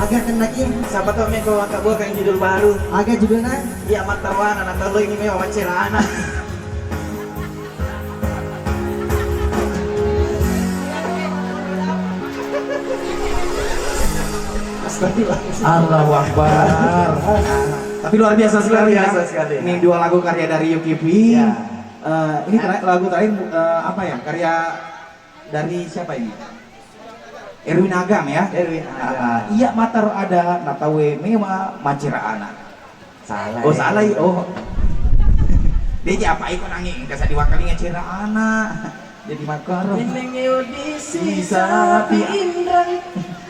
Agak kena kim. Siapa tahu nih kau angkat buah kayak judul baru. Agak judulnya. Iya Matarwana, nanti lo ini memang wawancara. Allahu Akbar. Tapi luar biasa sekali Luar biasa ya. sekali. Ini dua lagu karya dari Yukipi. Ya. Ini lagu terakhir apa ya? Karya dari siapa ini? Erwin Agam ya. Erwin Agam. Iya matar ada natawe mema macira anak. Salah. Oh salah ya. Oh. Dia apa ikut nangis kasih diwakali ngecira anak. Jadi makar. Menengyo di sisa indrang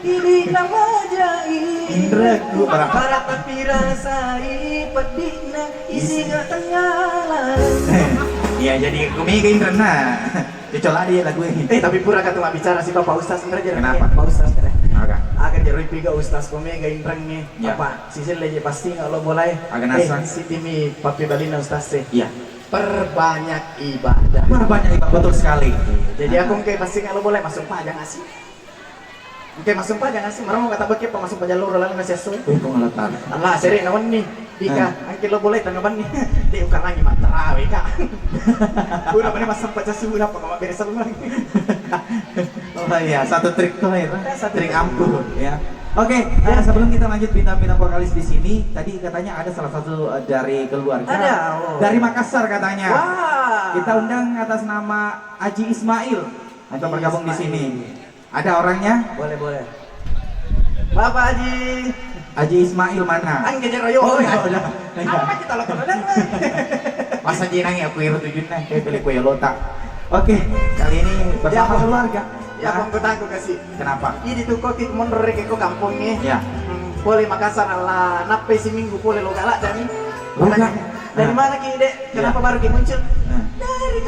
ini nama jai Indraku para tapi rasai pedihna isi gak tengalan. Iya jadi kumi ke Indra nah. Dicola dia lagu ini. Tapi pura kata mak bicara si Bapak Ustaz sebenarnya. Kenapa? Pak Ustaz kata. Agak. Akan jadi piga Ustaz kumi ga indrang nih. Ya. Apa? Sisil aja pasti kalau boleh. Agak nasan. Si timi papi balina Ustaz sih. Iya. Perbanyak ibadah. Banyak ibadah betul sekali. Jadi aku kayak pasti kalau boleh masuk pajak ngasih. Oke masuk pajak ngasih. Marah mau kata bakit pak masuk pajak lurah lalu ngasih asu. Wih kok ngeletar. Allah seri nawan nih. Dika, angkil lo boleh tanaman nih. Di ukang lagi mak terawih kak. Udah mana masuk pajak subuh apa kamu beres lagi. Oh iya, satu trik tuh ya. Satu Trik trik. ampuh ya. Oke, sebelum kita lanjut bintang-bintang vokalis di sini, tadi katanya ada salah satu dari keluarga. Ada, oh. Dari Makassar katanya. Wah. Kita undang atas nama Haji Ismail untuk bergabung di Ismail. sini. Ada orangnya? Boleh boleh. Bapak Haji. Haji Ismail mana? Angke jeroyo. Oh ya udah. Apa kita lakukan? Masa jinang ya kue tujun nah, kayak pilih kue lotak. Oke, kali ini bersama Ya, keluarga. Ya bang aku kasih. Kenapa? Ini tuh kok mundur ke kampung nih. Ya. Boleh Makassar Allah nape si minggu boleh lo galak dan Lo galak? dari mana ki dek? Kenapa baru ki muncul? Nah. Dari